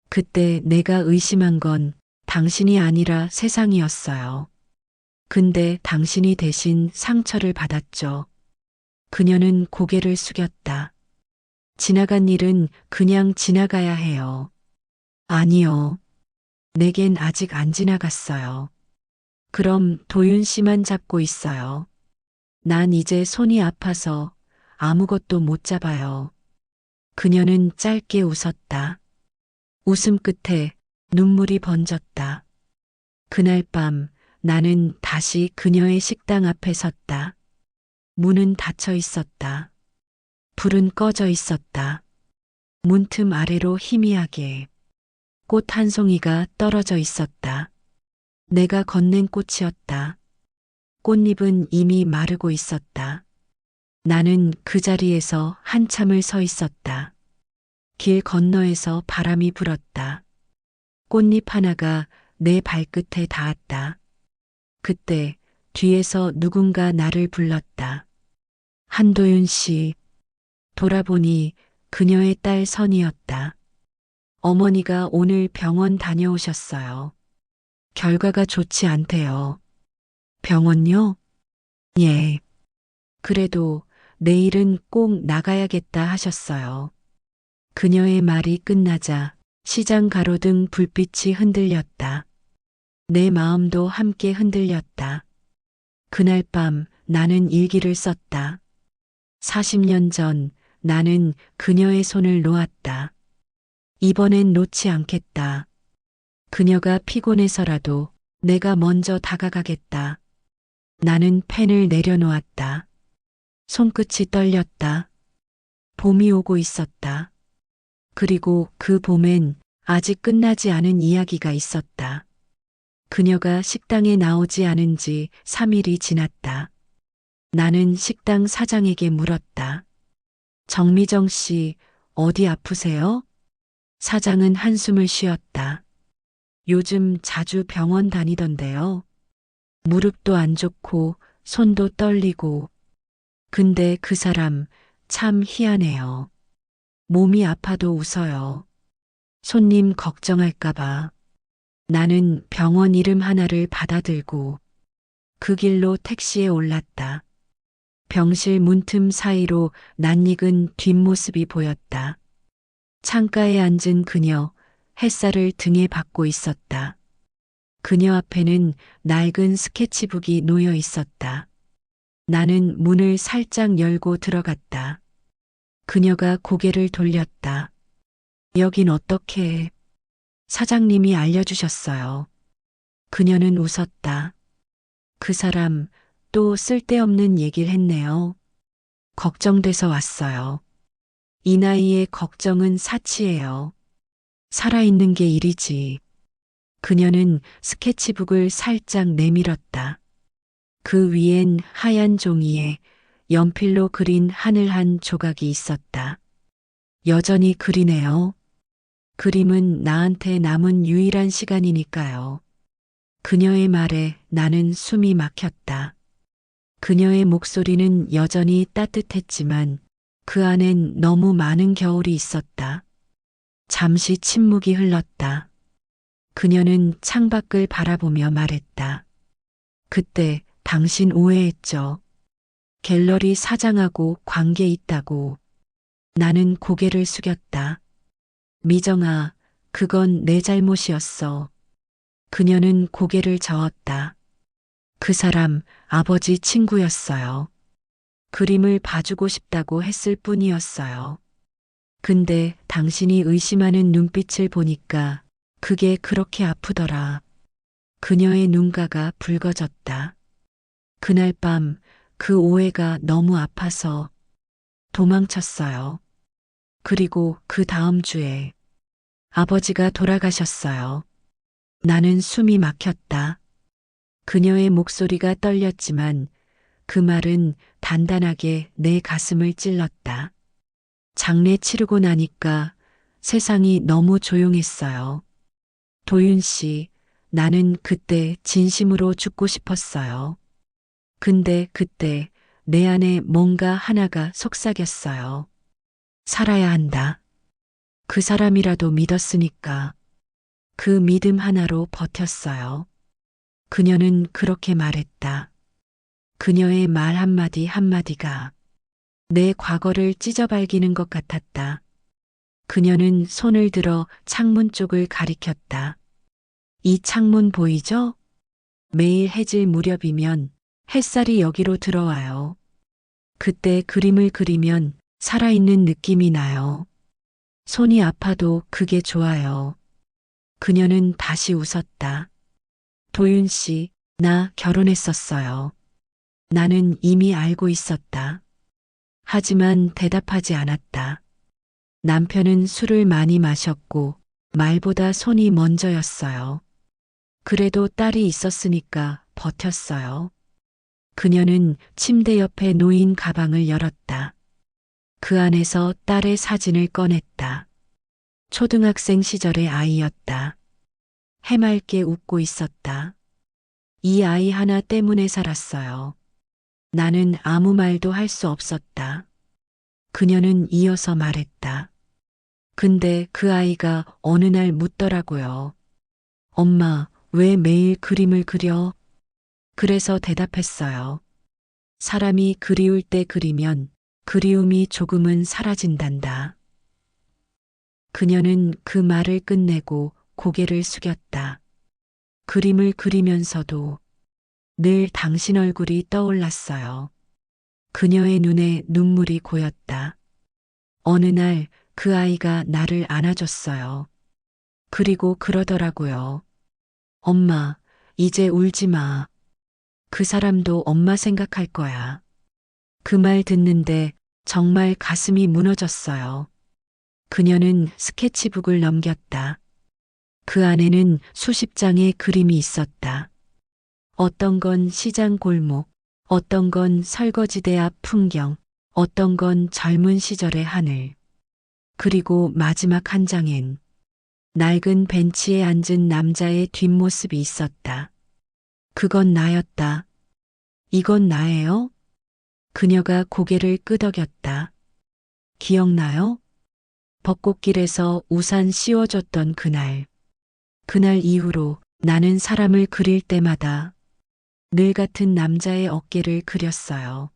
그때 내가 의심한 건 당신이 아니라 세상이었어요. 근데 당신이 대신 상처를 받았죠. 그녀는 고개를 숙였다. 지나간 일은 그냥 지나가야 해요. 아니요. 내겐 아직 안 지나갔어요. 그럼 도윤 씨만 잡고 있어요. 난 이제 손이 아파서 아무것도 못 잡아요. 그녀는 짧게 웃었다. 웃음 끝에 눈물이 번졌다. 그날 밤 나는 다시 그녀의 식당 앞에 섰다. 문은 닫혀 있었다. 불은 꺼져 있었다. 문틈 아래로 희미하게 꽃 한 송이가 떨어져 있었다. 내가 건넨 꽃이었다. 꽃잎은 이미 마르고 있었다. 나는 그 자리에서 한참을 서 있었다. 길 건너에서 바람이 불었다. 꽃잎 하나가 내 발끝에 닿았다. 그때 뒤에서 누군가 나를 불렀다. 한도윤 씨. 돌아보니 그녀의 딸 선이었다. 어머니가 오늘 병원 다녀오셨어요. 결과가 좋지 않대요. 병원요? 예. 그래도 내일은 꼭 나가야겠다 하셨어요. 그녀의 말이 끝나자 시장 가로등 불빛이 흔들렸다. 내 마음도 함께 흔들렸다. 그날 밤 나는 일기를 썼다. 40년 전 나는 그녀의 손을 놓았다. 이번엔 놓지 않겠다. 그녀가 피곤해서라도 내가 먼저 다가가겠다. 나는 펜을 내려놓았다. 손끝이 떨렸다. 봄이 오고 있었다. 그리고 그 봄엔 아직 끝나지 않은 이야기가 있었다. 그녀가 식당에 나오지 않은 지 3일이 지났다. 나는 식당 사장에게 물었다. 정미정 씨, 어디 아프세요? 사장은 한숨을 쉬었다. 요즘 자주 병원 다니던데요. 무릎도 안 좋고 손도 떨리고. 근데 그 사람 참 희한해요. 몸이 아파도 웃어요. 손님 걱정할까봐. 나는 병원 이름 하나를 받아들고 그 길로 택시에 올랐다. 병실 문틈 사이로 낯익은 뒷모습이 보였다. 창가에 앉은 그녀, 햇살을 등에 받고 있었다. 그녀 앞에는 낡은 스케치북이 놓여 있었다. 나는 문을 살짝 열고 들어갔다. 그녀가 고개를 돌렸다. 여긴 어떻게? 사장님이 알려주셨어요. 그녀는 웃었다. 그 사람 또 쓸데없는 얘기를 했네요. 걱정돼서 왔어요. 이 나이에 걱정은 사치예요. 살아있는 게 일이지. 그녀는 스케치북을 살짝 내밀었다. 그 위엔 하얀 종이에 연필로 그린 하늘 한 조각이 있었다. 여전히 그리네요. 그림은 나한테 남은 유일한 시간이니까요. 그녀의 말에 나는 숨이 막혔다. 그녀의 목소리는 여전히 따뜻했지만 그 안엔 너무 많은 겨울이 있었다. 잠시 침묵이 흘렀다. 그녀는 창밖을 바라보며 말했다. 그때 당신 오해했죠. 갤러리 사장하고 관계 있다고. 나는 고개를 숙였다. 미정아, 그건 내 잘못이었어. 그녀는 고개를 저었다. 그 사람 아버지 친구였어요. 그림을 봐주고 싶다고 했을 뿐이었어요. 근데 당신이 의심하는 눈빛을 보니까 그게 그렇게 아프더라. 그녀의 눈가가 붉어졌다. 그날 밤 그 오해가 너무 아파서 도망쳤어요. 그리고 그 다음 주에 아버지가 돌아가셨어요. 나는 숨이 막혔다. 그녀의 목소리가 떨렸지만 그 말은 단단하게 내 가슴을 찔렀다. 장례 치르고 나니까 세상이 너무 조용했어요. 도윤 씨, 나는 그때 진심으로 죽고 싶었어요. 근데 그때 내 안에 뭔가 하나가 속삭였어요. 살아야 한다. 그 사람이라도 믿었으니까. 그 믿음 하나로 버텼어요. 그녀는 그렇게 말했다. 그녀의 말 한마디 한마디가 내 과거를 찢어발기는 것 같았다. 그녀는 손을 들어 창문 쪽을 가리켰다. 이 창문 보이죠? 매일 해질 무렵이면 햇살이 여기로 들어와요. 그때 그림을 그리면 살아있는 느낌이 나요. 손이 아파도 그게 좋아요. 그녀는 다시 웃었다. 도윤 씨, 나 결혼했었어요. 나는 이미 알고 있었다. 하지만 대답하지 않았다. 남편은 술을 많이 마셨고 말보다 손이 먼저였어요. 그래도 딸이 있었으니까 버텼어요. 그녀는 침대 옆에 놓인 가방을 열었다. 그 안에서 딸의 사진을 꺼냈다. 초등학생 시절의 아이였다. 해맑게 웃고 있었다. 이 아이 하나 때문에 살았어요. 나는 아무 말도 할 수 없었다. 그녀는 이어서 말했다. 근데 그 아이가 어느 날 묻더라고요. 엄마, 왜 매일 그림을 그려? 그래서 대답했어요. 사람이 그리울 때 그리면 그리움이 조금은 사라진단다. 그녀는 그 말을 끝내고 고개를 숙였다. 그림을 그리면서도 늘 당신 얼굴이 떠올랐어요. 그녀의 눈에 눈물이 고였다. 어느 날 그 아이가 나를 안아줬어요. 그리고 그러더라고요. 엄마, 이제 울지 마. 그 사람도 엄마 생각할 거야. 그 말 듣는데 정말 가슴이 무너졌어요. 그녀는 스케치북을 넘겼다. 그 안에는 수십 장의 그림이 있었다. 어떤 건 시장 골목, 어떤 건 설거지대 앞 풍경, 어떤 건 젊은 시절의 하늘. 그리고 마지막 한 장엔 낡은 벤치에 앉은 남자의 뒷모습이 있었다. 그건 나였다. 이건 나예요? 그녀가 고개를 끄덕였다. 기억나요? 벚꽃길에서 우산 씌워줬던 그날. 그날 이후로 나는 사람을 그릴 때마다 늘 같은 남자의 어깨를 그렸어요.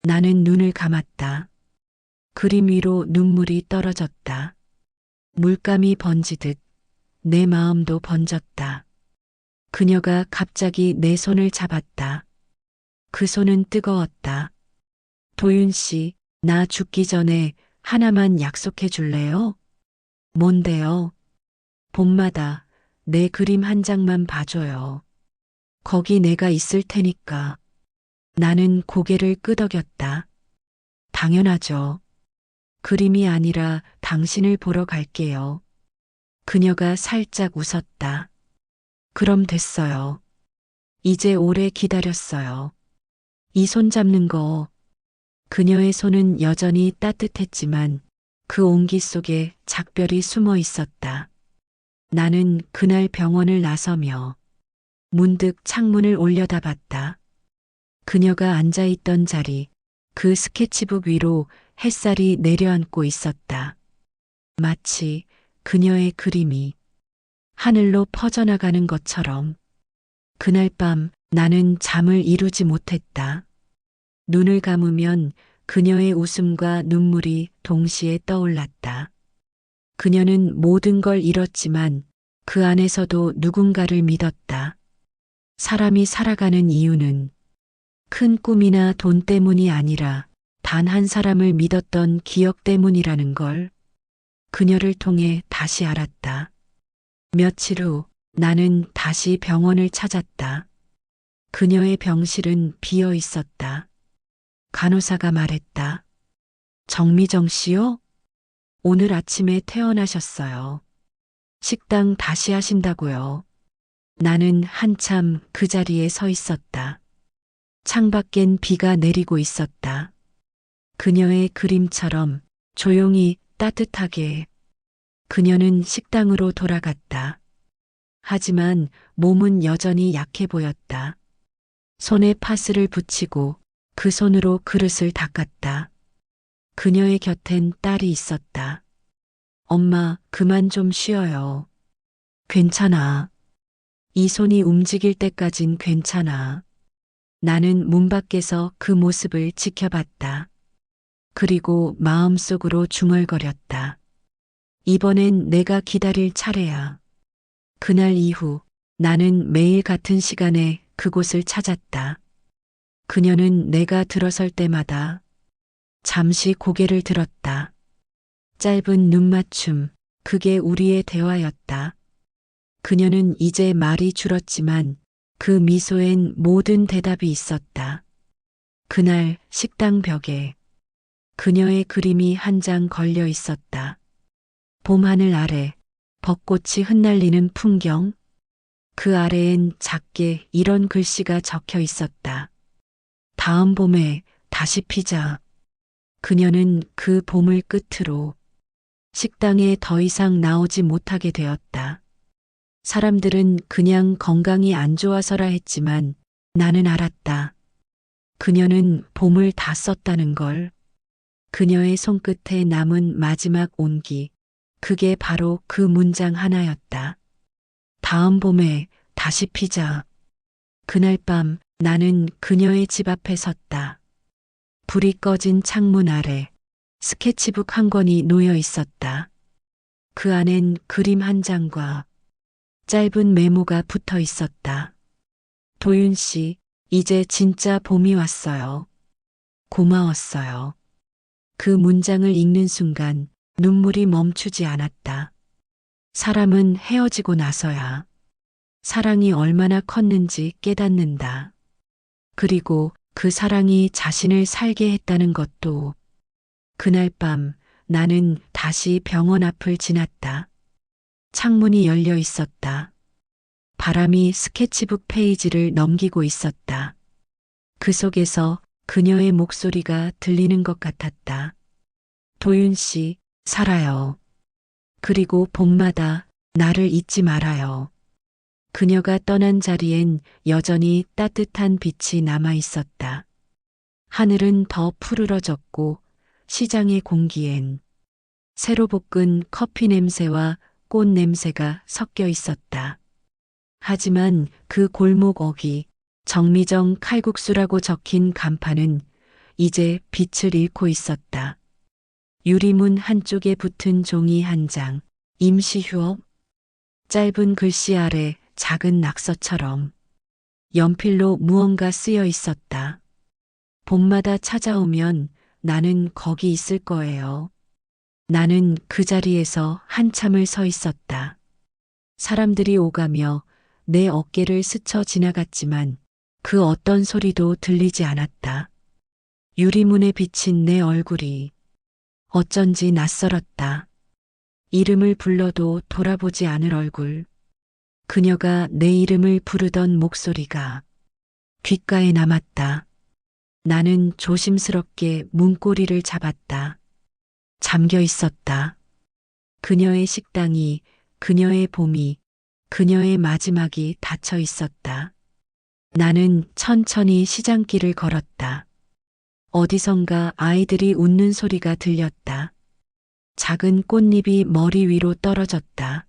나는 눈을 감았다. 그림 위로 눈물이 떨어졌다. 물감이 번지듯 내 마음도 번졌다. 그녀가 갑자기 내 손을 잡았다. 그 손은 뜨거웠다. 도윤 씨, 나 죽기 전에 하나만 약속해 줄래요? 뭔데요? 봄마다 내 그림 한 장만 봐줘요. 거기 내가 있을 테니까. 나는 고개를 끄덕였다. 당연하죠. 그림이 아니라 당신을 보러 갈게요. 그녀가 살짝 웃었다. 그럼 됐어요. 이제 오래 기다렸어요. 이 손 잡는 거. 그녀의 손은 여전히 따뜻했지만 그 온기 속에 작별이 숨어 있었다. 나는 그날 병원을 나서며 문득 창문을 올려다봤다. 그녀가 앉아있던 자리, 그 스케치북 위로 햇살이 내려앉고 있었다. 마치 그녀의 그림이 하늘로 퍼져나가는 것처럼. 그날 밤 나는 잠을 이루지 못했다. 눈을 감으면 그녀의 웃음과 눈물이 동시에 떠올랐다. 그녀는 모든 걸 잃었지만 그 안에서도 누군가를 믿었다. 사람이 살아가는 이유는 큰 꿈이나 돈 때문이 아니라 단 한 사람을 믿었던 기억 때문이라는 걸 그녀를 통해 다시 알았다. 며칠 후 나는 다시 병원을 찾았다. 그녀의 병실은 비어 있었다. 간호사가 말했다. 정미정 씨요? 오늘 아침에 퇴원하셨어요. 식당 다시 하신다고요. 나는 한참 그 자리에 서 있었다. 창밖엔 비가 내리고 있었다. 그녀의 그림처럼 조용히 따뜻하게. 그녀는 식당으로 돌아갔다. 하지만 몸은 여전히 약해 보였다. 손에 파스를 붙이고 그 손으로 그릇을 닦았다. 그녀의 곁엔 딸이 있었다. 엄마, 그만 좀 쉬어요. 괜찮아. 이 손이 움직일 때까진 괜찮아. 나는 문 밖에서 그 모습을 지켜봤다. 그리고 마음속으로 중얼거렸다. 이번엔 내가 기다릴 차례야. 그날 이후 나는 매일 같은 시간에 그곳을 찾았다. 그녀는 내가 들어설 때마다 잠시 고개를 들었다. 짧은 눈맞춤, 그게 우리의 대화였다. 그녀는 이제 말이 줄었지만 그 미소엔 모든 대답이 있었다. 그날 식당 벽에 그녀의 그림이 한 장 걸려 있었다. 봄하늘 아래 벚꽃이 흩날리는 풍경. 그 아래엔 작게 이런 글씨가 적혀 있었다. 다음 봄에 다시 피자. 그녀는 그 봄을 끝으로 식당에 더 이상 나오지 못하게 되었다. 사람들은 그냥 건강이 안 좋아서라 했지만 나는 알았다. 그녀는 봄을 다 썼다는 걸. 그녀의 손끝에 남은 마지막 온기. 그게 바로 그 문장 하나였다. 다음 봄에 다시 피자. 그날 밤 나는 그녀의 집 앞에 섰다. 불이 꺼진 창문 아래 스케치북 한 권이 놓여 있었다. 그 안엔 그림 한 장과 짧은 메모가 붙어 있었다. 도윤 씨, 이제 진짜 봄이 왔어요. 고마웠어요. 그 문장을 읽는 순간 눈물이 멈추지 않았다. 사람은 헤어지고 나서야 사랑이 얼마나 컸는지 깨닫는다. 그리고 그 사랑이 자신을 살게 했다는 것도. 그날 밤 나는 다시 병원 앞을 지났다. 창문이 열려 있었다. 바람이 스케치북 페이지를 넘기고 있었다. 그 속에서 그녀의 목소리가 들리는 것 같았다. 도윤 씨, 살아요. 그리고 봄마다 나를 잊지 말아요. 그녀가 떠난 자리엔 여전히 따뜻한 빛이 남아 있었다. 하늘은 더 푸르러졌고 시장의 공기엔 새로 볶은 커피 냄새와 꽃 냄새가 섞여 있었다. 하지만 그 골목 어귀 정미정 칼국수라고 적힌 간판은 이제 빛을 잃고 있었다. 유리문 한쪽에 붙은 종이 한 장, 임시 휴업. 짧은 글씨 아래 작은 낙서처럼 연필로 무언가 쓰여 있었다. 봄마다 찾아오면 나는 거기 있을 거예요. 나는 그 자리에서 한참을 서 있었다. 사람들이 오가며 내 어깨를 스쳐 지나갔지만 그 어떤 소리도 들리지 않았다. 유리문에 비친 내 얼굴이 어쩐지 낯설었다. 이름을 불러도 돌아보지 않을 얼굴. 그녀가 내 이름을 부르던 목소리가 귓가에 남았다. 나는 조심스럽게 문고리를 잡았다. 잠겨 있었다. 그녀의 식당이, 그녀의 봄이, 그녀의 마지막이 닫혀 있었다. 나는 천천히 시장길을 걸었다. 어디선가 아이들이 웃는 소리가 들렸다. 작은 꽃잎이 머리 위로 떨어졌다.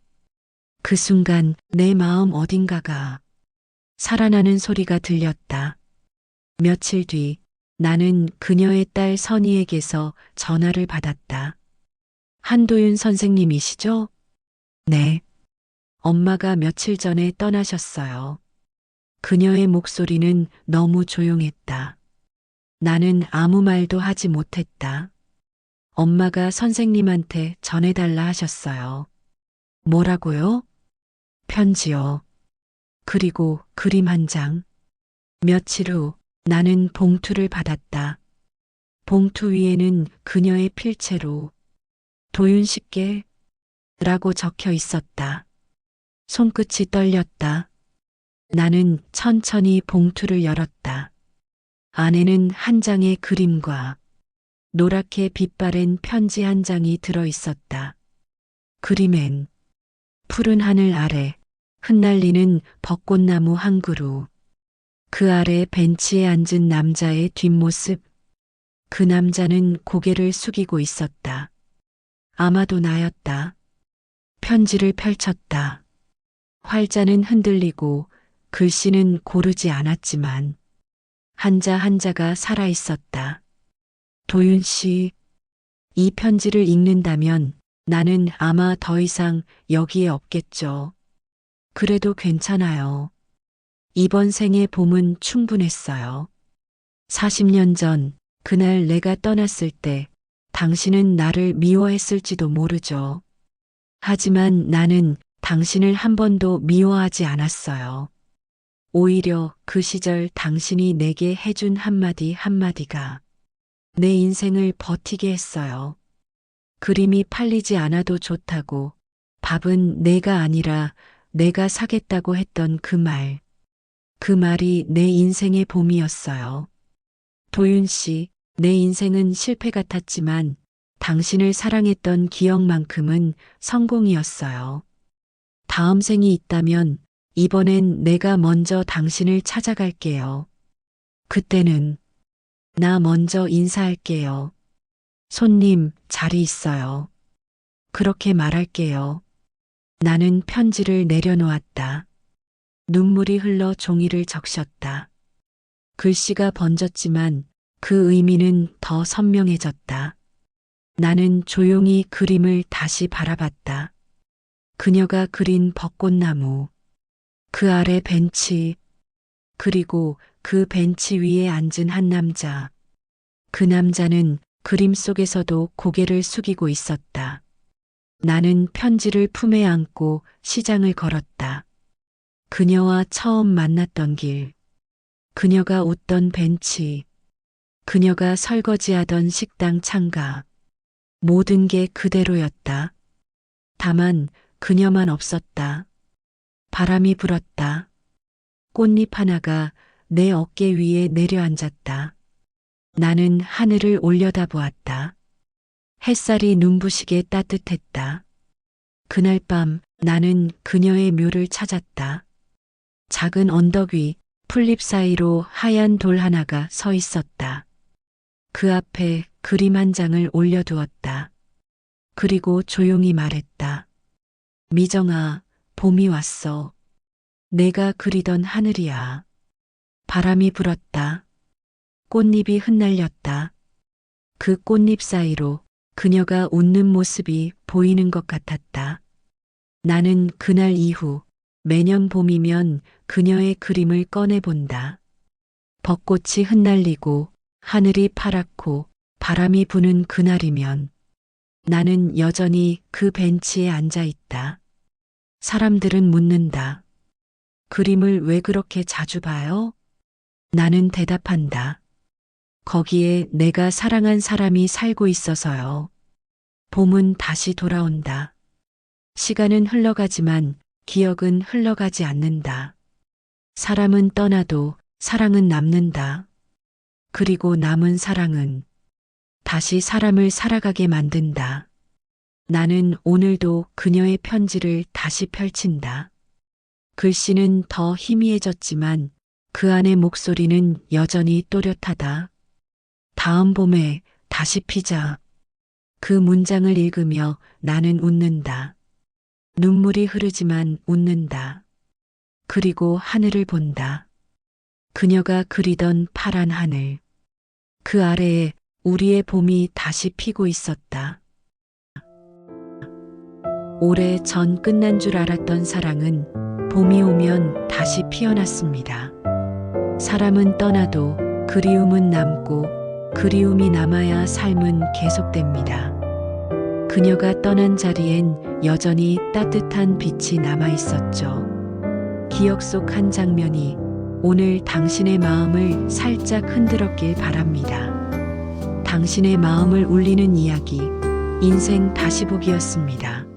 그 순간 내 마음 어딘가가 살아나는 소리가 들렸다. 며칠 뒤 나는 그녀의 딸 선희에게서 전화를 받았다. 한도윤 선생님이시죠? 네. 엄마가 며칠 전에 떠나셨어요. 그녀의 목소리는 너무 조용했다. 나는 아무 말도 하지 못했다. 엄마가 선생님한테 전해달라 하셨어요. 뭐라고요? 편지요. 그리고 그림 한 장. 며칠 후 나는 봉투를 받았다. 봉투 위에는 그녀의 필체로 도윤 씨께 라고 적혀 있었다. 손끝이 떨렸다. 나는 천천히 봉투를 열었다. 안에는 한 장의 그림과 노랗게 빛바랜 편지 한 장이 들어 있었다. 그림엔 푸른 하늘 아래 흩날리는 벚꽃나무 한 그루, 그 아래 벤치에 앉은 남자의 뒷모습, 그 남자는 고개를 숙이고 있었다. 아마도 나였다. 편지를 펼쳤다. 활자는 흔들리고 글씨는 고르지 않았지만 한자 한자가 살아 있었다. 도윤 씨, 이 편지를 읽는다면 나는 아마 더 이상 여기에 없겠죠. 그래도 괜찮아요. 이번 생의 봄은 충분했어요. 40년 전, 그날 내가 떠났을 때 당신은 나를 미워했을지도 모르죠. 하지만 나는 당신을 한 번도 미워하지 않았어요. 오히려 그 시절 당신이 내게 해준 한마디 한마디가 내 인생을 버티게 했어요. 그림이 팔리지 않아도 좋다고, 밥은 내가 아니라 내가 사겠다고 했던 그 말. 그 말이 내 인생의 봄이었어요. 도윤 씨, 내 인생은 실패 같았지만 당신을 사랑했던 기억만큼은 성공이었어요. 다음 생이 있다면 이번엔 내가 먼저 당신을 찾아갈게요. 그때는 나 먼저 인사할게요. 손님, 자리 있어요. 그렇게 말할게요. 나는 편지를 내려놓았다. 눈물이 흘러 종이를 적셨다. 글씨가 번졌지만 그 의미는 더 선명해졌다. 나는 조용히 그림을 다시 바라봤다. 그녀가 그린 벚꽃나무, 그 아래 벤치, 그리고 그 벤치 위에 앉은 한 남자. 그 남자는 그림 속에서도 고개를 숙이고 있었다. 나는 편지를 품에 안고 시장을 걸었다. 그녀와 처음 만났던 길, 그녀가 웃던 벤치, 그녀가 설거지하던 식당 창가, 모든 게 그대로였다. 다만 그녀만 없었다. 바람이 불었다. 꽃잎 하나가 내 어깨 위에 내려앉았다. 나는 하늘을 올려다보았다. 햇살이 눈부시게 따뜻했다. 그날 밤 나는 그녀의 묘를 찾았다. 작은 언덕 위 풀잎 사이로 하얀 돌 하나가 서 있었다. 그 앞에 그림 한 장을 올려두었다. 그리고 조용히 말했다. 미정아, 봄이 왔어. 내가 그리던 하늘이야. 바람이 불었다. 꽃잎이 흩날렸다. 그 꽃잎 사이로 그녀가 웃는 모습이 보이는 것 같았다. 나는 그날 이후 매년 봄이면 그녀의 그림을 꺼내본다. 벚꽃이 흩날리고 하늘이 파랗고 바람이 부는 그날이면 나는 여전히 그 벤치에 앉아 있다. 사람들은 묻는다. 그림을 왜 그렇게 자주 봐요? 나는 대답한다. 거기에 내가 사랑한 사람이 살고 있어서요. 봄은 다시 돌아온다. 시간은 흘러가지만 기억은 흘러가지 않는다. 사람은 떠나도 사랑은 남는다. 그리고 남은 사랑은 다시 사람을 살아가게 만든다. 나는 오늘도 그녀의 편지를 다시 펼친다. 글씨는 더 희미해졌지만 그 안의 목소리는 여전히 또렷하다. 다음 봄에 다시 피자. 그 문장을 읽으며 나는 웃는다. 눈물이 흐르지만 웃는다. 그리고 하늘을 본다. 그녀가 그리던 파란 하늘. 그 아래에 우리의 봄이 다시 피고 있었다. 오래 전 끝난 줄 알았던 사랑은 봄이 오면 다시 피어났습니다. 사람은 떠나도 그리움은 남고 그리움이 남아야 삶은 계속됩니다. 그녀가 떠난 자리엔 여전히 따뜻한 빛이 남아 있었죠. 기억 속 한 장면이 오늘 당신의 마음을 살짝 흔들었길 바랍니다. 당신의 마음을 울리는 이야기, 인생 다시 보기였습니다.